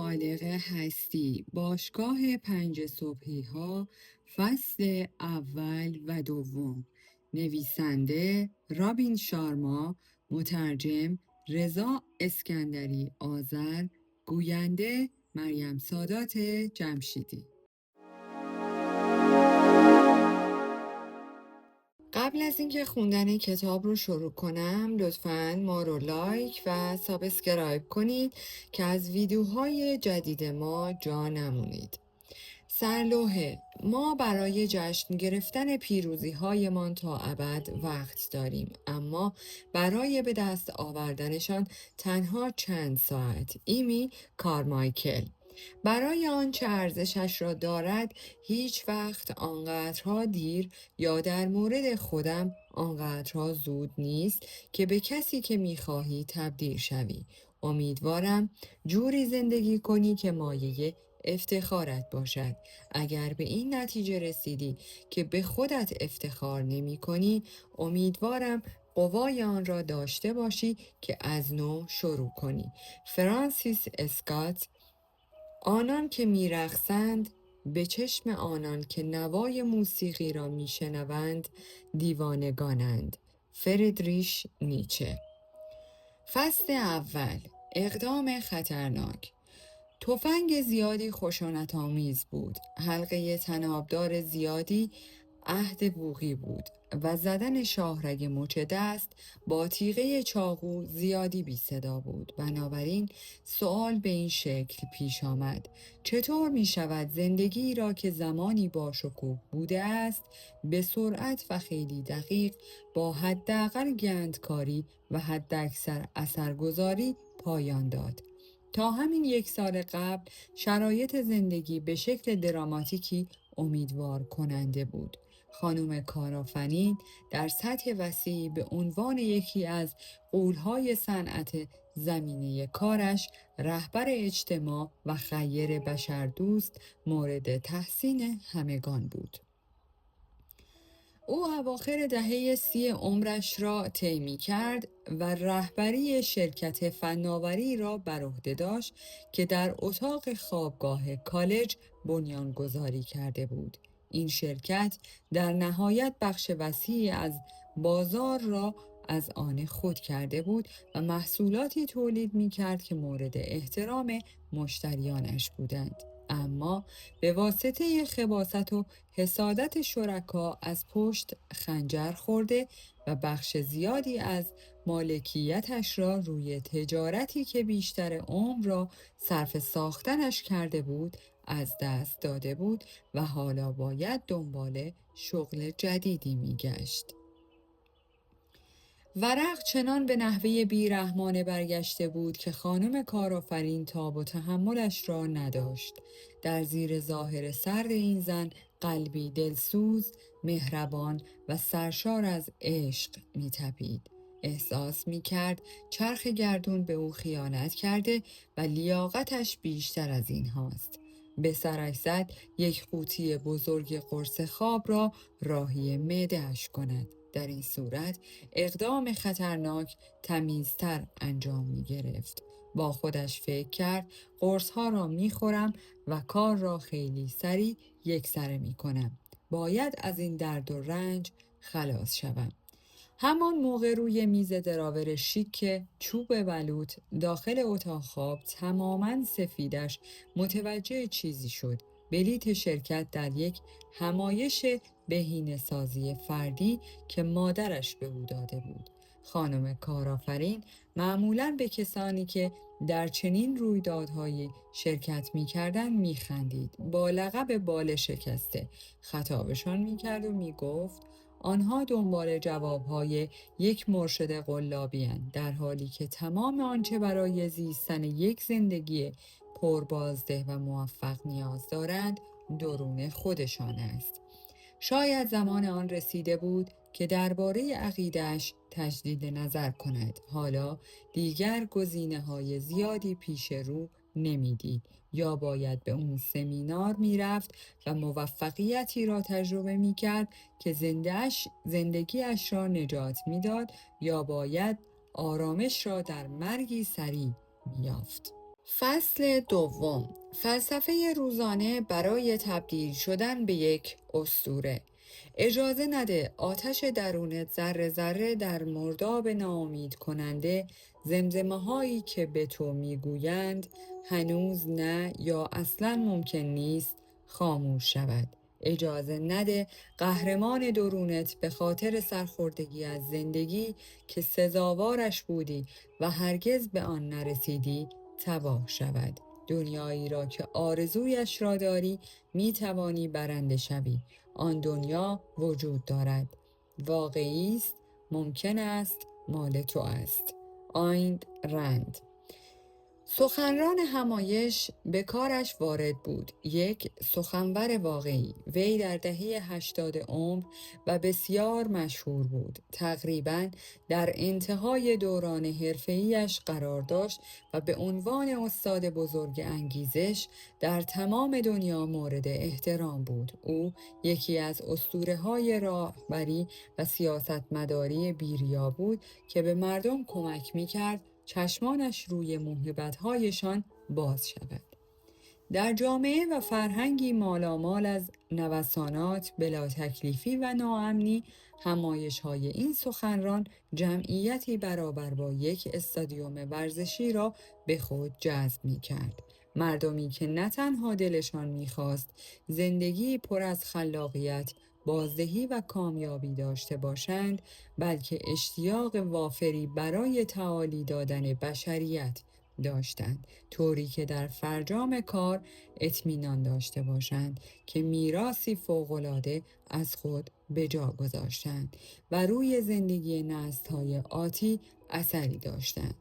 خالق هستی، باشگاه 5 صبحی ها، فصل اول و دوم. نویسنده رابین شارما، مترجم رضا اسکندری آذر، گوینده مریم سادات جمشیدی. قبل از اینکه خوندن کتاب رو شروع کنم لطفاً ما رو لایک و سابسکرایب کنید که از ویدیوهای جدید ما جا نمونید. سرلوحه: ما برای جشن گرفتن پیروزی هایمان تا ابد وقت داریم، اما برای به دست آوردنشان تنها چند ساعت. ایمی کارمایکل. برای آنچه ارزشش را دارد هیچ وقت آنقدرها دیر یا در مورد خودم آنقدرها زود نیست که به کسی که میخواهی تبدیل شوی. امیدوارم جوری زندگی کنی که مایه افتخارت باشد. اگر به این نتیجه رسیدی که به خودت افتخار نمی کنی، امیدوارم قوای آن را داشته باشی که از نو شروع کنی. فرانسیس اسکات. آنان که می‌رقصند به چشم آنان که نوای موسیقی را میشنوند دیوانگانند. فریدریش نیچه. فصل اول: اقدام خطرناک. تفنگ زیادی خشونت‌آمیز بود. حلقه طنابدار زیادی عهد بوقی بود و زدن شاهرگ مچ دست با تیغه چاقو زیادی بی صدا بود. بنابراین سوال به این شکل پیش آمد: چطور می شود زندگی را که زمانی با شکوه بوده است به سرعت و خیلی دقیق با حداقل گندکاری و حداکثر اثرگذاری پایان داد؟ تا همین 1 سال قبل شرایط زندگی به شکل دراماتیکی امیدوار کننده بود. خانم کارآفرین در سطح وسیعی به عنوان یکی از غول‌های صنعت زمینه کارش، رهبر اجتماع و خیر بشردوست مورد تحسین همگان بود. او اواخر دهه 30 عمرش را طی کرد و رهبری شرکت فناوری را بر عهده داشت که در اتاق خوابگاه کالج بنیانگذاری کرده بود. این شرکت در نهایت بخش وسیعی از بازار را از آن خود کرده بود و محصولاتی تولید می کرد که مورد احترام مشتریانش بودند. اما به واسطه خباثت و حسادت شرکا از پشت خنجر خورده و بخش زیادی از مالکیتش را روی تجارتی که بیشتر عمر را صرف ساختنش کرده بود از دست داده بود و حالا باید دنبال شغل جدیدی می‌گشت. ورق چنان به نحوه بیرحمانه برگشته بود که خانم کارآفرین تاب و تحملش را نداشت. در زیر ظاهر سرد این زن قلبی دلسوز، مهربان و سرشار از عشق می‌تپید. احساس می‌کرد چرخ گردون به او خیانت کرده و لیاقتش بیشتر از این هاست. به سرش زد یک قوطی بزرگ قرص خواب را راهی معده‌اش کند. در این صورت اقدام خطرناک تمیزتر انجام می گرفت. با خودش فکر کرد قرص‌ها را می خورم و کار را خیلی سریع یکسره می کنم. باید از این درد و رنج خلاص شوم. همان موقع روی میز دراور شیک چوب بلوط داخل اتاق خواب تماماً سفیدش متوجه چیزی شد. بلیت شرکت در یک همایش بهینه‌سازی فردی که مادرش به او داده بود. خانم کارآفرین معمولاً به کسانی که در چنین رویدادهایی شرکت می‌کردند می‌خندید. با لقب بال شکسته خطابشان می‌کرد و می‌گفت آنها دنبال جوابهای یک مرشد قلابی‌اند، در حالی که تمام آنچه برای زیستن یک زندگی پربازده و موفق نیاز دارند درون خودشان است. شاید زمان آن رسیده بود که درباره عقیده‌اش تجدید نظر کند. حالا دیگر گزینه‌های زیادی پیش رو نمی‌دید. یا باید به اون سمینار می‌رفت و موفقیتی را تجربه می‌کرد که زندگیش را نجات می‌داد، یا باید آرامش را در مرگی سریع می‌یافت. فصل دوم، فلسفه روزانه برای تبدیل شدن به یک اسطوره. اجازه نده آتش درونت ذره ذره در مرداب ناامید کننده زمزمه هایی که به تو میگویند هنوز نه یا اصلا ممکن نیست خاموش شود. اجازه نده قهرمان درونت به خاطر سرخوردگی از زندگی که سزاوارش بودی و هرگز به آن نرسیدی تباه شود. دنیایی را که آرزویش را داری می توانی برنده شوی. آن دنیا وجود دارد، واقعی است، ممکن است، مال تو است. آین رند. سخنران همایش به کارش وارد بود، یک سخنور واقعی. وی در دهه 80 عمر و بسیار مشهور بود. تقریباً در انتهای دوران حرفه‌ایش قرار داشت و به عنوان استاد بزرگ انگیزش در تمام دنیا مورد احترام بود. او یکی از اسطوره‌های راهبری و سیاستمداری بیریا بود که به مردم کمک می‌کرد چشمانش روی موهبت‌هایشان باز شود. در جامعه و فرهنگی مالامال از نوسانات، بلا تکلیفی و ناامنی، همایش‌های این سخنران جمعیتی برابر با یک استادیوم ورزشی را به خود جذب می‌کرد. مردمی که نه تنها دلشان می‌خواست زندگی پر از خلاقیت، بازدهی و کامیابی داشته باشند، بلکه اشتیاق وافری برای تعالی دادن بشریت داشتند، طوری که در فرجام کار اطمینان داشته باشند که میراثی فوق‌العاده از خود به جا گذاشتند و روی زندگی نسل‌های آتی اثری داشتند.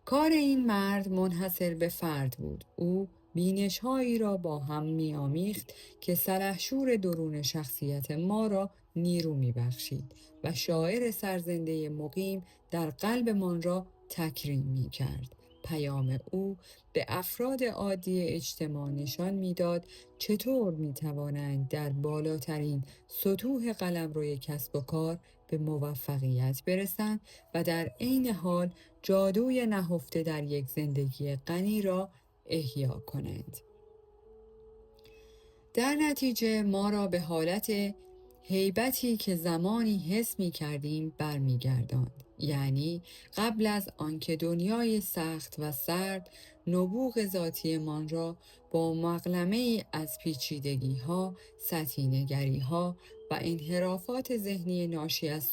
کار این مرد منحصر به فرد بود. او بینش‌هایی را با هم می‌آمیخت که سلحشور درون شخصیت ما را نیرو می‌بخشید و شاعر سرزنده مقیم در قلبمان را تکریم می‌کرد. پیام او به افراد عادی اجتماع نشان می‌داد چطور می‌توانند در بالاترین سطوح قلمرو کسب و کار به موفقیت برسند و در عین حال جادوی نهفته در یک زندگی غنی را احیا کنند. در نتیجه ما را به حالت هیبتی که زمانی حس می کردیم برمیگرداند. یعنی قبل از آنکه دنیای سخت و سرد نبوغ ذاتیمان را با مقلمه ای از پیچیدگی ها، سطحی نگری ها و انحرافات ذهنی ناشی از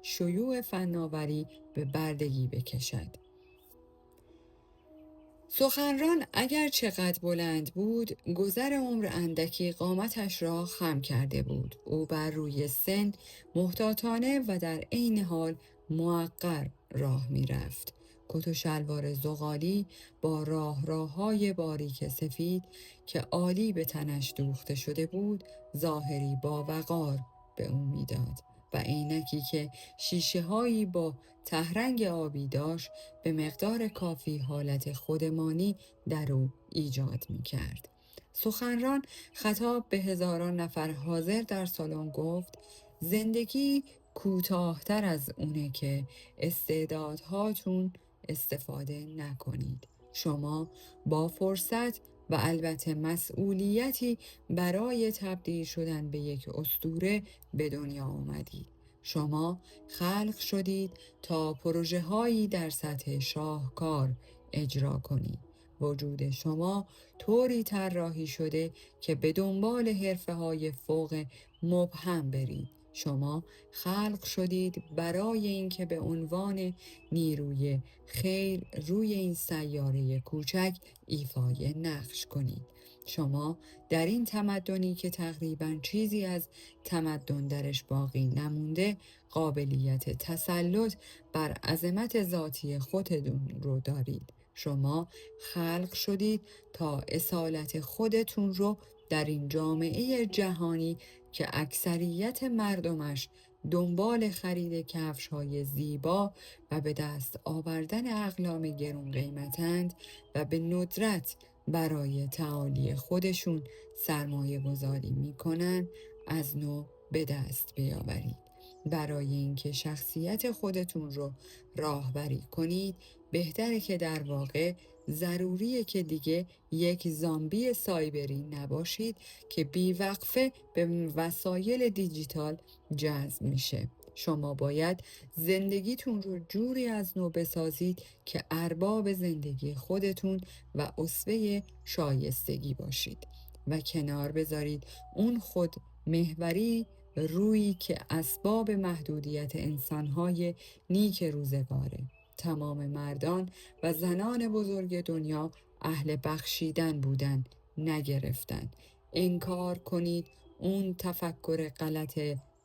شیوع فناوری به بردگی بکشد. سخنران اگر چقدر بلند بود، گذر عمر اندکی قامتش را خم کرده بود. او بر روی سن محتاطانه و در عین حال موقر راه می رفت. کت و شلوار زغالی با راههای باریک سفید که عالی به تنش دوخته شده بود، ظاهری با وقار به او میداد و عینکی که شیشه هایی با تهرنگ آبی داشت به مقدار کافی حالت خودمانی در او ایجاد می کرد. سخنران خطاب به هزاران نفر حاضر در سالن گفت: زندگی کوتاه‌تر از اونه که استعدادهاتون استفاده نکنید. شما با فرصت و البته مسئولیتی برای تبدیل شدن به یک اسطوره به دنیا آمدید. شما خلق شدید تا پروژه هایی در سطح شاهکار اجرا کنید. وجود شما طوری طراحی شده که به دنبال حرفه‌های فوق مبهم برید. شما خلق شدید برای اینکه به عنوان نیروی خیر روی این سیاره کوچک ایفای نقش کنید. شما در این تمدنی که تقریباً چیزی از تمدن درش باقی نمونده، قابلیت تسلط بر عظمت ذاتی خودتون رو دارید. شما خلق شدید تا اصالت خودتون رو در این جامعه جهانی که اکثریت مردمش دنبال خرید کفش‌های زیبا و به دست آوردن اقلام گرون قیمتند و به ندرت برای تعالی خودشون سرمایه گذاری میکنن، از نو به دست بیاورید. برای اینکه شخصیت خودتون رو راهبری کنید، بهتره که در واقع ضروریه که دیگه یک زامبی سایبری نباشید که بیوقفه به وسایل دیجیتال جذب میشه. شما باید زندگیتون رو جوری از نو بسازید که ارباب زندگی خودتون و اسوه شایستگی باشید و کنار بذارید اون خود محوری رویی که اسباب محدودیت انسانهای نیک روزگاره. تمام مردان و زنان بزرگ دنیا اهل بخشیدن بودن، نگرفتن. انکار کنید اون تفکر غلط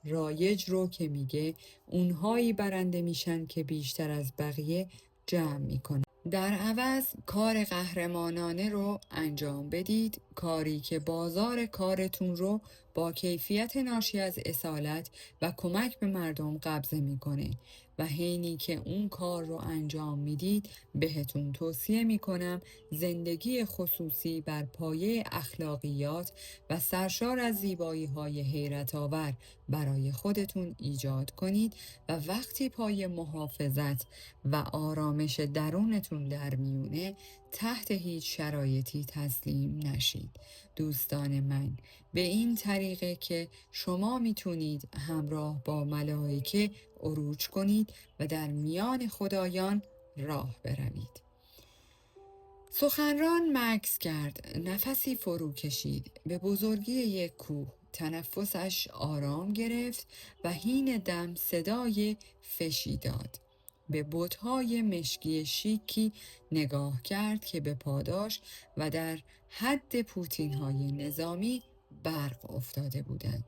رایج رو که میگه اونهایی برنده میشن که بیشتر از بقیه جمع میکنن. در عوض کار قهرمانانه رو انجام بدید، کاری که بازار کارتون رو با کیفیت ناشی از اصالت و کمک به مردم قبضه میکنه و حینی که اون کار رو انجام میدید بهتون توصیه میکنم زندگی خصوصی بر پایه اخلاقیات و سرشار از زیبایی های حیرت آور برای خودتون ایجاد کنید و وقتی پای محافظت و آرامش درونتون در میونه تحت هیچ شرایطی تسلیم نشید. دوستان من، به این طریقه که شما میتونید همراه با ملائکه عروج کنید و در میان خدایان راه بروید. سخنران مکث کرد، نفسی فرو کشید، به بزرگی یک کوه تنفسش آرام گرفت و هین دم صدای فشی داد. به بت‌های مشکی شیکی نگاه کرد که به پاداش و در حد پوتین‌های نظامی برق افتاده بودند.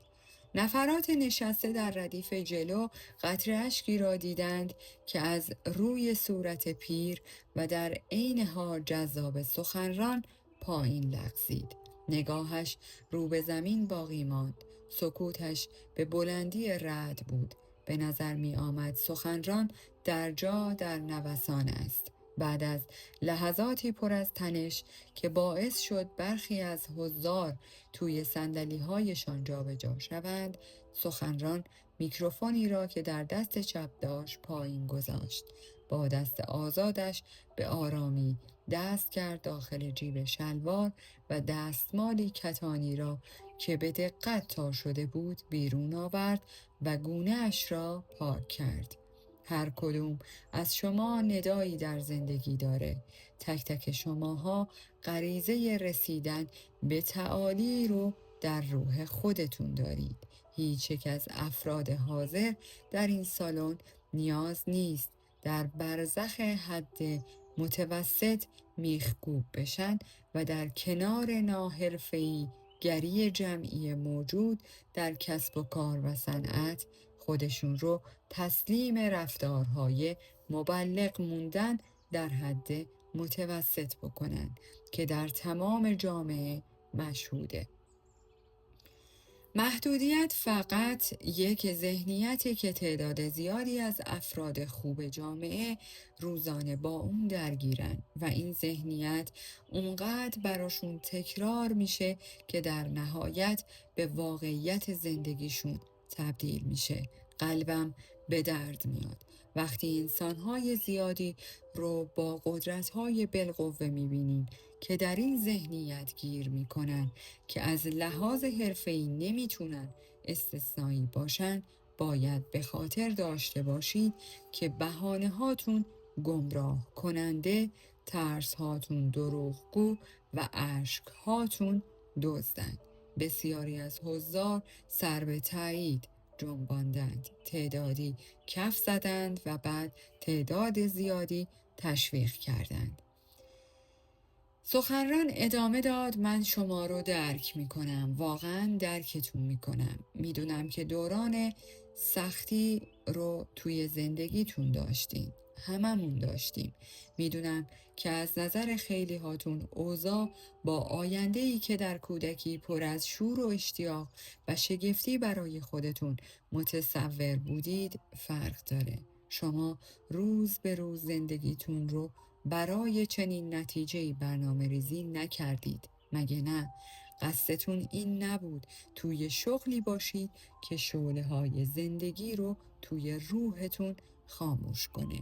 نفرات نشسته در ردیف جلو قطره اشکی را دیدند که از روی صورت پیر و در عین حال جذاب سخنران پایین لغزید. نگاهش رو به زمین باقی ماند. سکوتش به بلندی رعد بود. به نظر می آمد سخنران در جا در نوسان است. بعد از لحظاتی پر از تنش که باعث شد برخی از حضار توی صندلی‌هایشان جابجا شوند، سخنران میکروفونی را که در دست چپ داشت پایین گذاشت. با دست آزادش به آرامی دست کرد داخل جیب شلوار و دستمالی کتانی را که به دقت تا شده بود بیرون آورد و گونه اش را پاک کرد. هر کدوم از شما ندایی در زندگی داره. تک تک شماها غریزه رسیدن به تعالی رو در روح خودتون دارید. هیچ یک از افراد حاضر در این سالن نیاز نیست در برزخ حد متوسط میخکوب بشن و در کنار ناحرفه‌ای گری جمعی موجود در کسب و کار و صنعت خودشون رو تسلیم رفتارهای مبلغ موندن در حد متوسط بکنن که در تمام جامعه مشهوده. محدودیت فقط یک ذهنیتی که تعداد زیادی از افراد خوب جامعه روزانه با اون درگیرن و این ذهنیت اونقدر براشون تکرار میشه که در نهایت به واقعیت زندگیشون تبدیل میشه. قلبم به درد میاد وقتی انسانهای زیادی رو با قدرتهای بالقوه میبینیم که در این ذهنیت گیر میکنن که از لحاظ حرفه‌ای نمیتونن استثنایی باشن. باید به خاطر داشته باشید که بهانه هاتون گمراه کننده، ترس هاتون دروغگو و اشک هاتون دزدن. بسیاری از حضار سر به تایید جنباندند، تعدادی کف زدند و بعد تعداد زیادی تشویق کردند. سخنران ادامه داد، من شما رو درک می کنم، واقعا درکتون می کنم. می دونم که دوران سختی رو توی زندگیتون داشتین، هممون داشتیم. می دونم که از نظر خیلی هاتون اوضاع با آینده‌ای که در کودکی پر از شور و اشتیاق و شگفتی برای خودتون متصور بودید فرق داره. شما روز به روز زندگیتون رو برای چنین نتیجه‌ای برنامه ریزی نکردید، مگه نه؟ قصدتون این نبود توی شغلی باشید که شعله‌های زندگی رو توی روحتون خاموش کنه.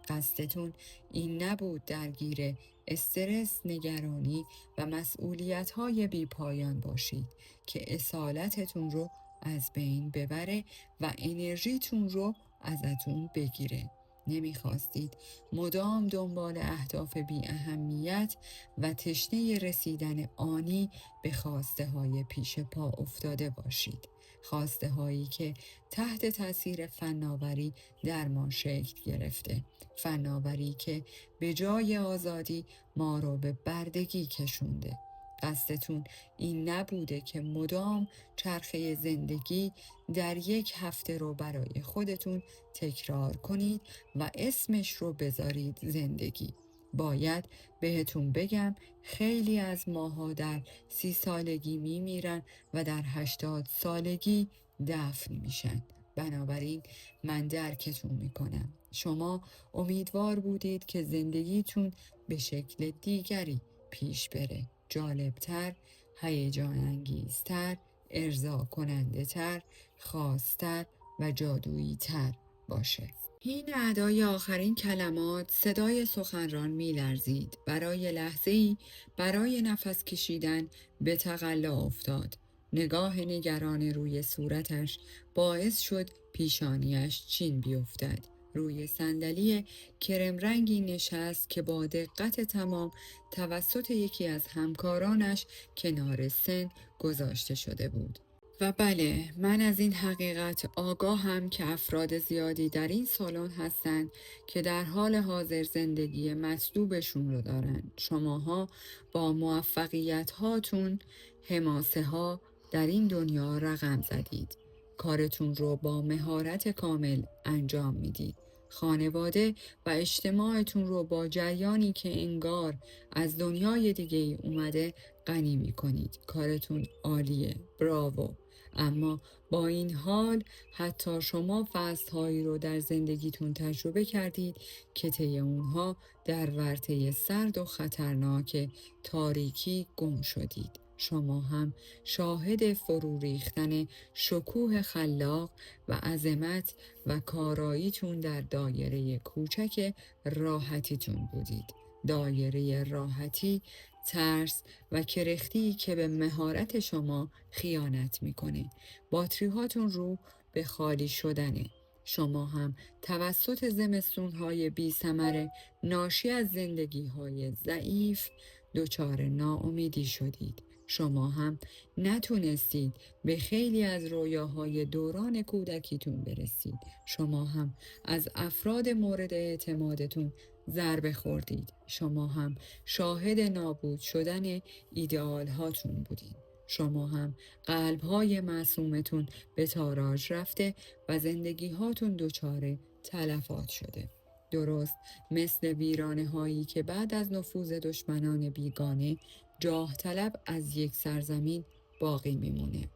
قصدتون این نبود درگیر استرس، نگرانی و مسئولیت‌های بی پایان باشید که اصالتتون رو از بین ببره و انرژیتون رو ازتون بگیره. نمیخواستید مدام دنبال اهداف بی اهمیت و تشنه رسیدن آنی به خواسته های پیش پا افتاده باشید. خواسته هایی که تحت تاثیر فناوری در ما شکل گرفته. فناوری که به جای آزادی ما رو به بردگی کشونده. قصدتون این نبوده که مدام چرخه زندگی در یک هفته رو برای خودتون تکرار کنید و اسمش رو بذارید زندگی. باید بهتون بگم خیلی از ماها در 30 سالگی میمیرن و در 80 سالگی دفن میشن. بنابراین من درکتون میکنم. شما امیدوار بودید که زندگیتون به شکل دیگری پیش بره. جالبتر، هیجان انگیزتر، ارضا کننده تر، خاصتر و جادویی تر باشه. این ادای آخرین کلمات صدای سخنران می لرزید. برای لحظه‌ای برای نفس کشیدن به تقلا افتاد. نگاه نگران روی صورتش باعث شد پیشانیش چین بیفتد. روی صندلی کرم رنگی نشست که با دقت تمام توسط یکی از همکارانش کنار سن گذاشته شده بود. و بله، من از این حقیقت آگاهم که افراد زیادی در این سالن هستند که در حال حاضر زندگی مطلوبشون رو دارن. شماها با موفقیت هاتون حماسه ها در این دنیا رقم زدید. کارتون رو با مهارت کامل انجام میدید. خانواده و اجتماعتون رو با جریانی که انگار از دنیای دیگه ای اومده غنی می کنید. کارتون عالیه. براوو. اما با این حال حتی شما فصلهایی رو در زندگیتون تجربه کردید که طی اونها در ورطه سرد و خطرناک تاریکی گم شدید. شما هم شاهد فرو ریختن شکوه خلاق و عظمت و کاراییتون در دایره کوچک راحتیتون بودید. دایره راحتی، ترس و کرختی که به مهارت شما خیانت میکنه. باتری هاتون رو به خالی شدنه. شما هم توسط زمستون‌های بی ثمر ناشی از زندگی‌های ضعیف دچار ناامیدی شدید. شما هم نتونستید به خیلی از رویاهای دوران کودکیتون برسید. شما هم از افراد مورد اعتمادتون ضربه خوردید. شما هم شاهد نابود شدن ایدئال هاتون بودید. شما هم قلب های معصومتون به تاراج رفته و زندگی هاتون دچار تلفات شده. درست مثل ویرانه هایی که بعد از نفوذ دشمنان بیگانه جاه طلب از یک سرزمین باقی میمونه.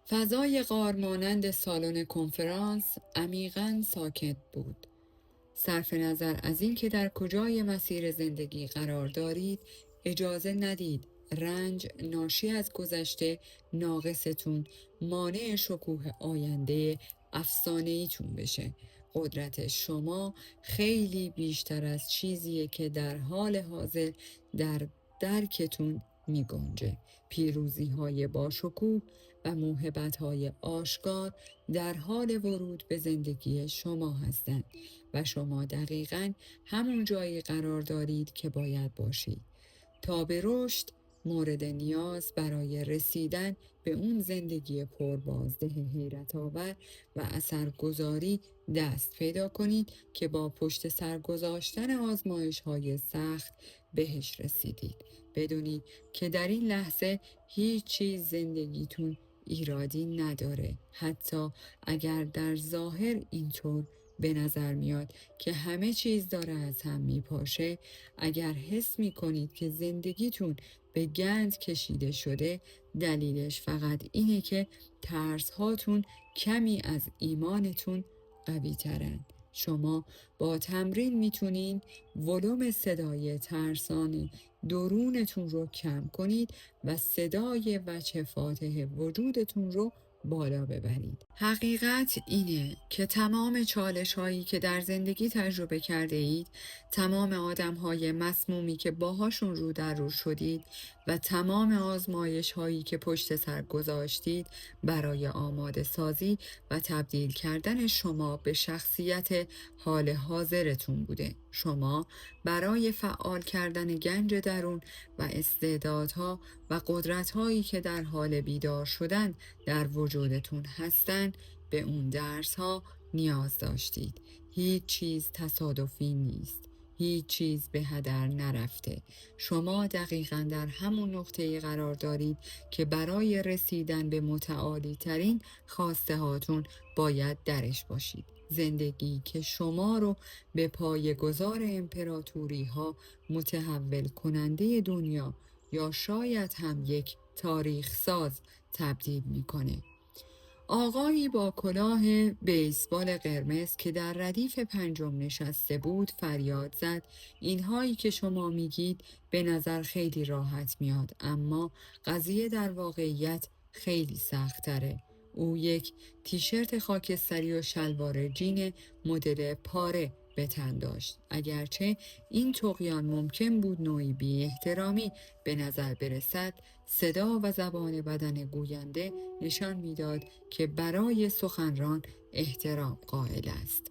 فضای غارمانند سالن کنفرانس عمیقاً ساکت بود. صرف نظر از این که در کجای مسیر زندگی قرار دارید، اجازه ندید رنج ناشی از گذشته ناقصتون مانع شکوه آینده افسانه‌ایتون بشه. قدرت شما خیلی بیشتر از چیزیه که در حال حاضر در درکتون می گنجه. پیروزی های باشکوه و موهبت های آشکار در حال ورود به زندگی شما هستند و شما دقیقاً همون جایی قرار دارید که باید باشید. تا به رشد مورد نیاز برای رسیدن به اون زندگی پربازده حیرت آور و اثرگذاری دست پیدا کنید که با پشت سر گذاشتن آزمایش های سخت بهش رسیدید. بدونید که در این لحظه هیچ چیز زندگیتون ایرادی نداره. حتی اگر در ظاهر اینطور به نظر میاد که همه چیز داره از هم میپاشه، اگر حس میکنید که زندگیتون به گند کشیده شده، دلیلش فقط اینه که ترس هاتون کمی از ایمانتون قوی ترن. شما با تمرین میتونین ولوم صدای ترسان درونتون رو کم کنید و صدای وجه فاتح وجودتون رو بالا ببرید. حقیقت اینه که تمام چالش هایی که در زندگی تجربه کرده اید، تمام آدم های مسمومی که باهاشون رو در رو شدید و تمام آزمایش هایی که پشت سر گذاشتید برای آماده سازی و تبدیل کردن شما به شخصیت حال حاضرتون بوده. شما برای فعال کردن گنج درون و استعدادها و قدرت‌هایی که در حال بیدار شدن در وجودتون هستن به اون درس‌ها نیاز داشتید. هیچ چیز تصادفی نیست. هیچ چیز به هدر نرفته. شما دقیقاً در همون نقطه‌ای قرار دارید که برای رسیدن به متعالی ترین خواسته هاتون باید درش باشید. زندگی که شما رو به پایه‌گذار امپراتوری ها، متحول کننده دنیا یا شاید هم یک تاریخ ساز تبدیل میکنه. آقایی با کلاه بیسبال قرمز که در ردیف پنجم نشسته بود فریاد زد: اینهایی که شما میگید به نظر خیلی راحت میاد، اما قضیه در واقعیت خیلی سخت تره. او یک تیشرت خاکستری و شلوار جین مدل پاره به تن داشت. اگرچه این طغیان ممکن بود نوعی بی احترامی به نظر برسد، صدا و زبان بدن گوینده نشان میداد که برای سخنران احترام قائل است.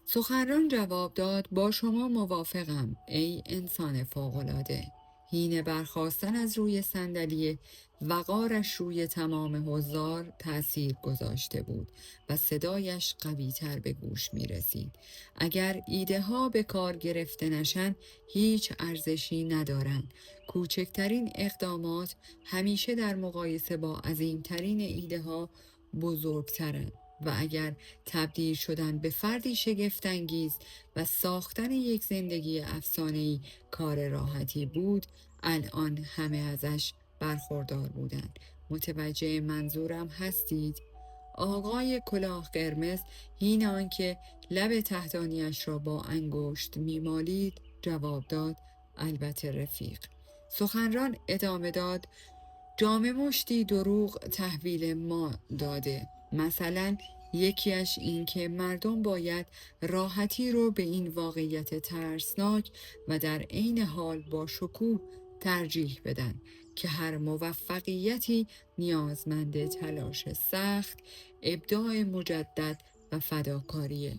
سخنران جواب داد: با شما موافقم ای انسان فوق‌العاده. حین برخاستن از روی صندلی، وقارش روی تمام حضار تأثیر گذاشته بود و صدایش قوی‌تر به گوش می رسید. اگر ایده ها به کار گرفته نشن هیچ ارزشی ندارن. کوچکترین اقدامات همیشه در مقایسه با عظیمترین ایده ها بزرگترن و اگر تبدیل شدن به فردی شگفت‌انگیز و ساختن یک زندگی افسانه‌ای کار راحتی بود، الان همه ازش برخوردار بودن. متوجه منظورم هستید؟ آقای کلاه قرمز حین آنکه لب تحتانیش را با انگشت میمالید جواب داد: البته رفیق. سخنران ادامه داد: جامه مشتی دروغ تحویل ما داده. مثلا یکیش این که مردم باید راحتی رو به این واقعیت ترسناک و در عین حال با شکوه ترجیح بدن که هر موفقیتی نیازمند تلاش سخت، ابداع مجدد و فداکاریه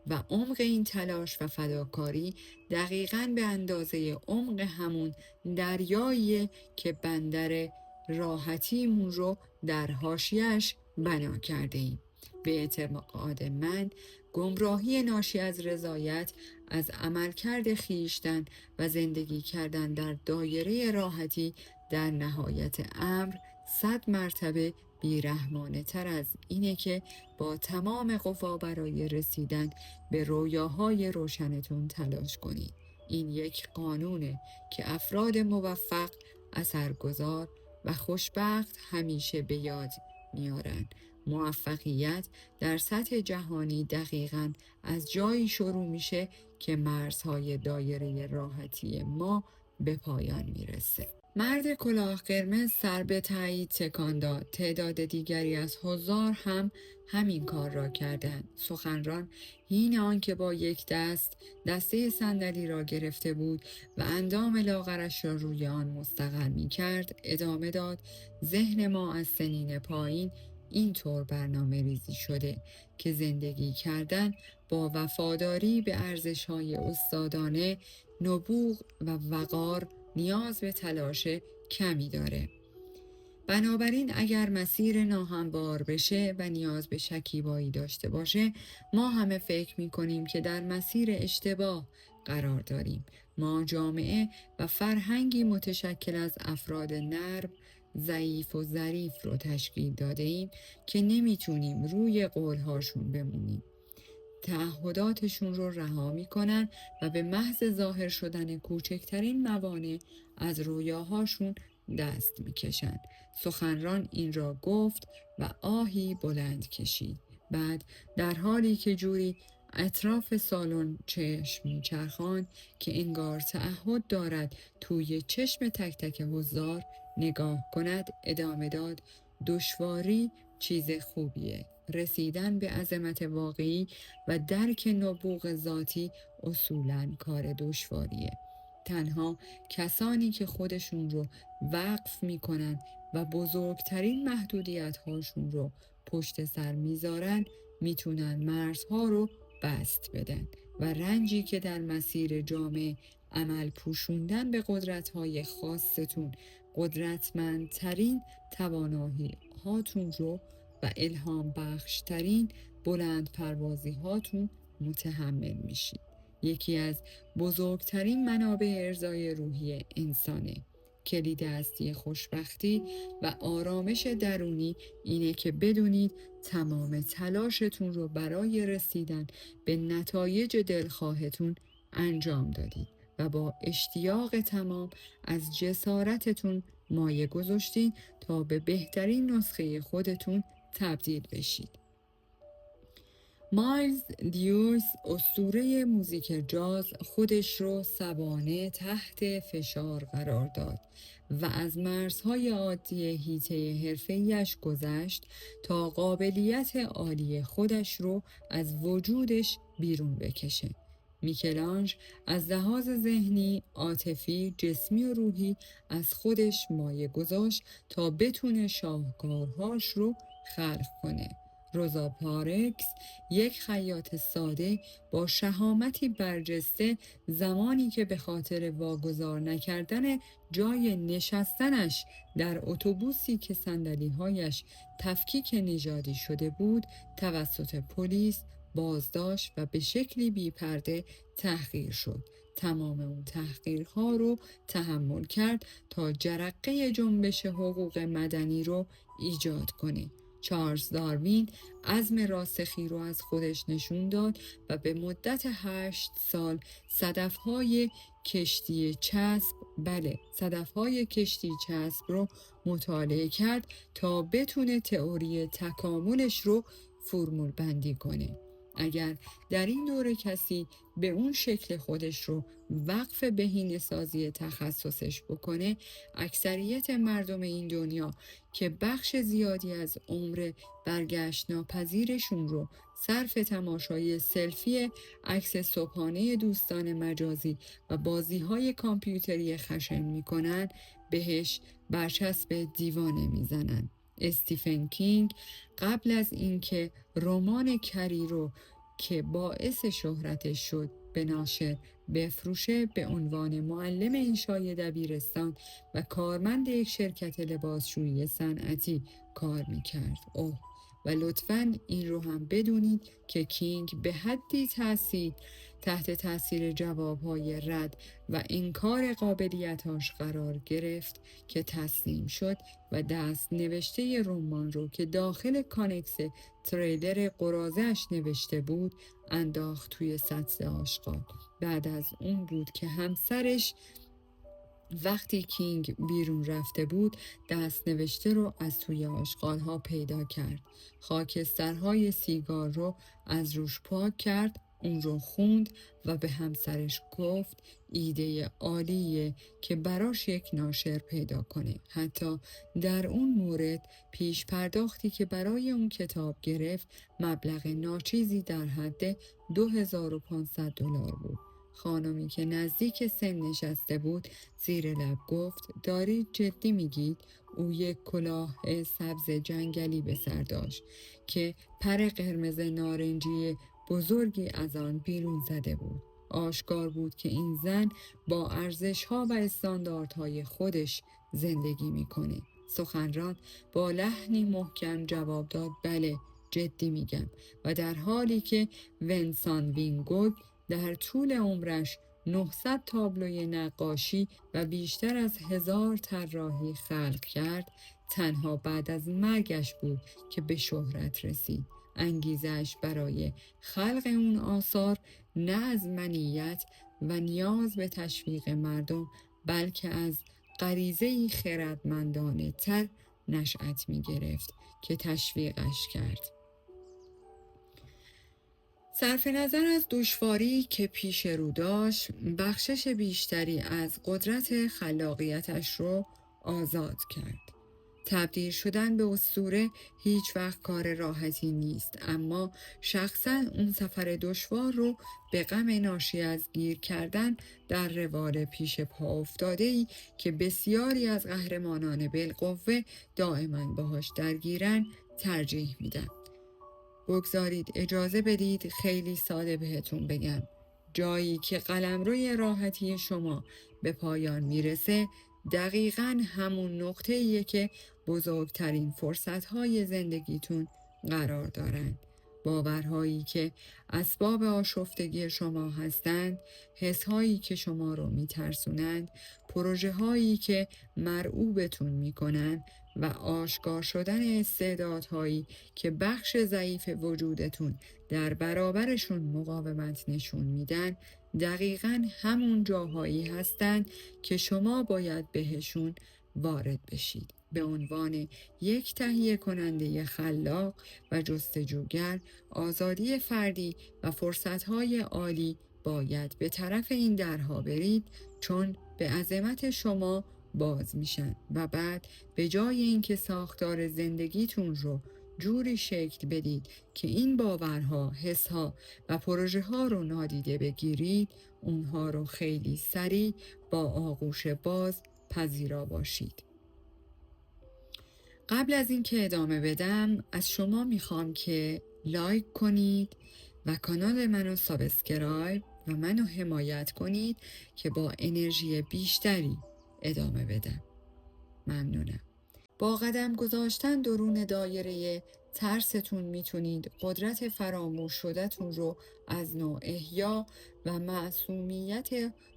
و عمق این تلاش و فداکاری دقیقاً به اندازه عمق همون دریاییه که بندر راحتیمون رو در حاشیه‌اش بنا کرده ایم. به اعتقاد من گمراهی ناشی از رضایت از عملکرد خیشتن و زندگی کردن در دایره راحتی در نهایت امر 100 مرتبه بیرحمانه تر از اینه که با تمام قوا برای رسیدن به رویاهای روشنتون تلاش کنید. این یک قانونه که افراد موفق، اثرگذار و خوشبخت همیشه به یاد میارن. موفقیت در سطح جهانی دقیقاً از جایی شروع میشه که مرزهای دایره راحتی ما به پایان میرسه. مرد کلاه قرمز سر به تایید تکان داد. تعداد دیگری از حضار هم همین کار را کردند. سخنران حین آنکه با یک دست دسته صندلی را گرفته بود و اندام لاغرش را روی آن مستقر می کرد ادامه داد: ذهن ما از سنین پایین اینطور برنامه ریزی شده که زندگی کردن با وفاداری به ارزش‌های استادانه، نبوغ و وقار نیاز به تلاش کمی داره. بنابراین اگر مسیر ناهموار بشه و نیاز به شکیبایی داشته باشه، ما همه فکر میکنیم که در مسیر اشتباه قرار داریم. ما جامعه و فرهنگی متشکل از افراد نرم، ضعیف و ظریف رو تشکیل داده ایم که نمیتونیم روی قولهاشون بمونیم. تعهداتشون رو رها میکنن و به محض ظاهر شدن کوچکترین موانع از رویاهاشون دست میکشن. سخنران این را گفت و آهی بلند کشید. بعد در حالی که جوری اطراف سالن چشم میچرخاند که انگار تعهد دارد توی چشم تک تک حضار نگاه کند ادامه داد: دشواری چیز خوبیه. رسیدن به عظمت واقعی و درک نبوغ ذاتی اصولاً کار دشواریه. تنها کسانی که خودشون رو وقف میکنن و بزرگترین محدودیت هاشون رو پشت سر میذارن میتونن مرزها رو بست بدن و رنجی که در مسیر جامعه عمل پوشوندن به قدرت‌های خاصتون قدرتمندترین توانایی هاتون رو و الهام بخشترین بلند پروازی هاتون متحمل میشید. یکی از بزرگترین منابع ارضای روحی انسانه. کلید اصلی خوشبختی و آرامش درونی اینه که بدونید تمام تلاشتون رو برای رسیدن به نتایج دلخواهتون انجام دادید و با اشتیاق تمام از جسارتتون مایه گذاشتین تا به بهترین نسخه خودتون تبدیل بشید. مایلز دیویس اسطوره موزیک جاز خودش رو شبانه تحت فشار قرار داد و از مرزهای عادی حیطه حرفه‌ایش گذشت تا قابلیت عالی خودش رو از وجودش بیرون بکشه. میکلانژ از لحاظ ذهنی، عاطفی، جسمی و روحی از خودش مایه گذاشت تا بتونه شاهکارهاش رو خلق کنه. روزا پارکس، یک خیاط ساده با شهامتی برجسته، زمانی که به خاطر واگذار نکردن جای نشستنش در اتوبوسی که صندلی‌هایش تفکیک نژادی شده بود، توسط پلیس بازداشت و به شکلی بی‌پرده تحقیر شد. تمام اون تحقیرها رو تحمل کرد تا جرقه جنبش حقوق مدنی رو ایجاد کنه. چارلز داروین عزم راسخی رو از خودش نشون داد و به مدت 8 سال صدفهای کشتی چسب رو مطالعه کرد تا بتونه تئوری تکاملش رو فرمول بندی کنه. اگر در این دوره کسی به اون شکل خودش رو وقف بهینه‌سازی تخصصش بکنه، اکثریت مردم این دنیا که بخش زیادی از عمر برگشت ناپذیرشون رو صرف تماشای سلفی عکس صبحانه دوستان مجازی و بازی‌های کامپیوتری خشن میکنن، بهش برچسب دیوانه میزنن. استیفن کینگ قبل از اینکه رمان کری رو که باعث شهرتش شد به ناشر بفروشه، به عنوان معلم انشای دبیرستان و کارمند یک شرکت لباسشویی صنعتی کار میکرد. و لطفاً این رو هم بدونید که کینگ به حدی تحت تاثیر جوابهای رد و انکار قابلیتاش قرار گرفت که تسلیم شد و دست نوشته رمان رو که داخل کانکس تریلر قراضه‌اش نوشته بود انداخت توی سطل آشغال. بعد از اون بود که همسرش وقتی کینگ بیرون رفته بود دست نوشته رو از توی آشغال‌ها پیدا کرد. خاکسترهای سیگار رو از روش پاک کرد، اون رو خوند و به همسرش گفت ایده عالیه که براش یک ناشر پیدا کنه. حتی در اون مورد پیش پرداختی که برای اون کتاب گرفت مبلغ ناچیزی در حد $2500 بود. خانمی که نزدیک سن نشسته بود زیر لب گفت دارید جدی میگید؟ او یک کلاه سبز جنگلی به سر داشت که پر قرمز نارنجی بزرگی از آن بیرون زده بود. آشکار بود که این زن با ارزش‌ها و استانداردهای خودش زندگی میکنه. سخنران با لحنی محکم جواب داد بله، جدی میگم. و در حالی که ونسان وین گوگ در طول عمرش 900 تابلوی نقاشی و بیشتر از 1000 طراحی خلق کرد، تنها بعد از مرگش بود که به شهرت رسید. انگیزش برای خلق اون آثار نه از منیت و نیاز به تشویق مردم، بلکه از غریزه‌ای خردمندانه تر نشأت می گرفت که تشویقش کرد. صرف نظر از دشواری که پیش رو داشت، بخشش بیشتری از قدرت خلاقیتش رو آزاد کرد. تبدیل شدن به اسطوره هیچ وقت کار راحتی نیست، اما شخصا اون سفر دشوار رو به غم ناشی از گیر کردن در روال پیش پا افتاده‌ای که بسیاری از قهرمانان بالقوه دائما باهاش درگیرن ترجیح میدن. بگذارید اجازه بدید خیلی ساده بهتون بگم، جایی که قلمروی راحتی شما به پایان میرسه دقیقاً همون نقطه‌ایه که بزرگترین فرصت‌های زندگیتون قرار دارن. باورهایی که اسباب آشفتگی شما هستند، حسهایی که شما رو میترسونند، پروژه‌هایی که مرعوبتون میکنن و آشکار شدن استعدادهایی که بخش ضعیف وجودتون در برابرشون مقاومت نشون میدن، دقیقاً همون جاهایی هستند که شما باید بهشون وارد بشید. به عنوان یک تهیه کننده خلاق و جستجوگر، آزادی فردی و فرصتهای عالی باید به طرف این درها برید، چون به عظمت شما باز میشن و بعد به جای اینکه ساختار زندگیتون رو جوری شکل بدید که این باورها، حسها و پروژه ها رو نادیده بگیرید، اونها رو خیلی سریع با آغوش باز پذیرا باشید. قبل از اینکه ادامه بدم از شما میخوام که لایک کنید و کانال منو سابسکرایب و منو حمایت کنید که با انرژی بیشتری ادامه بدم. ممنونم. با قدم گذاشتن درون دایره ترستون میتونید قدرت فراموش شدتون رو از نوع احیا و معصومیت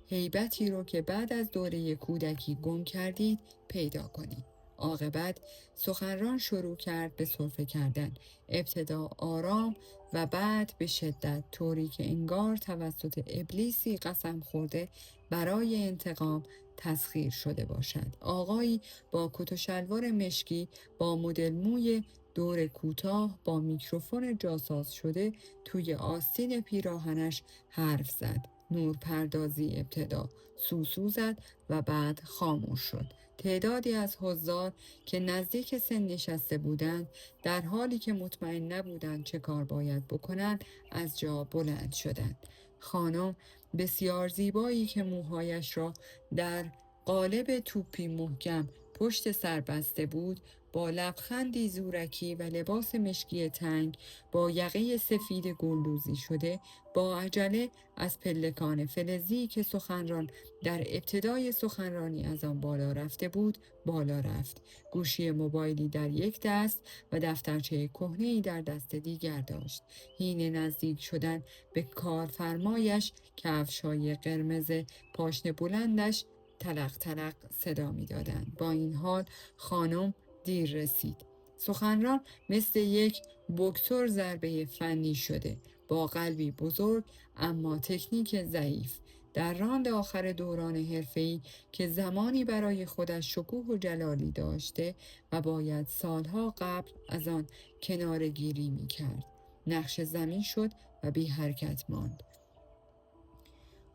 هیبتی رو که بعد از دوره کودکی گم کردید پیدا کنید. عاقبت سخنران شروع کرد به سرفه کردن، ابتدا آرام و بعد به شدت، طوری که انگار توسط ابلیسی قسم خورده برای انتقام تسخیر شده باشد. آقایی با کت و شلوار مشکی با مدل موی دور کوتاه با میکروفون جاساز شده توی آستین پیراهنش حرف زد. نور پردازی ابتدا سوسو زد و بعد خاموش شد. تعدادی از حضار که نزدیک سن نشسته بودند، در حالی که مطمئن نبودند چه کار باید بکنند، از جا بلند شدند. خانم بسیار زیبایی که موهایش را در قالب توپی محکم پشت سر بسته بود، با لبخندی زورکی و لباس مشکی تنگ با یقه سفید گلدوزی شده، با عجله از پلکان فلزی که سخنران در ابتدای سخنرانی از آن بالا رفته بود بالا رفت. گوشی موبایلی در یک دست و دفترچه کهنه‌ای در دست دیگر داشت. حین نزدیک شدن به کارفرمایش، کفش‌های قرمز پاشنه بلندش تلق تلق صدا می دادند. با این حال خانم دیر رسید. سخنران مثل یک بوکسور ضربه فنی شده، با قلبی بزرگ اما تکنیک ضعیف، در راند آخر دوران حرفه‌ای که زمانی برای خودش شکوه و جلالی داشته و باید سالها قبل از آن کناره‌گیری می‌کرد. نقش زمین شد و بی حرکت ماند.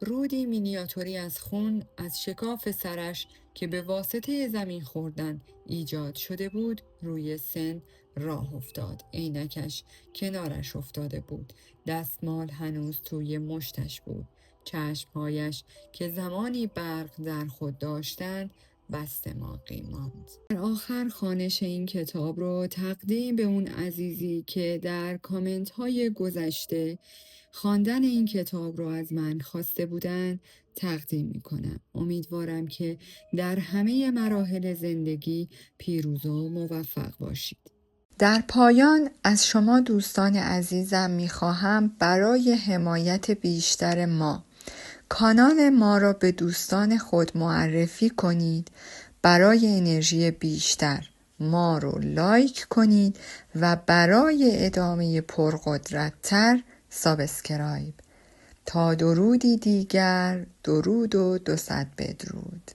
رودی مینیاتوری از خون از شکاف سرش که به واسطه زمین خوردن ایجاد شده بود روی سن راه افتاد. عینکش کنارش افتاده بود. دستمال هنوز توی مشتش بود. چشمهایش که زمانی برق در خود داشتند بستماغی ماند. در آخر خوانش این کتاب رو تقدیم به اون عزیزی که در کامنت های گذشته خواندن این کتاب رو از من خواسته بودن تقدیم میکنم. امیدوارم که در همه مراحل زندگی پیروز و موفق باشید. در پایان از شما دوستان عزیزم میخواهم برای حمایت بیشتر ما کانال ما را به دوستان خود معرفی کنید. برای انرژی بیشتر ما رو لایک کنید و برای ادامه پرقدرت‌تر سابسکرایب. تا درودی دیگر، درود و 200 بدرود.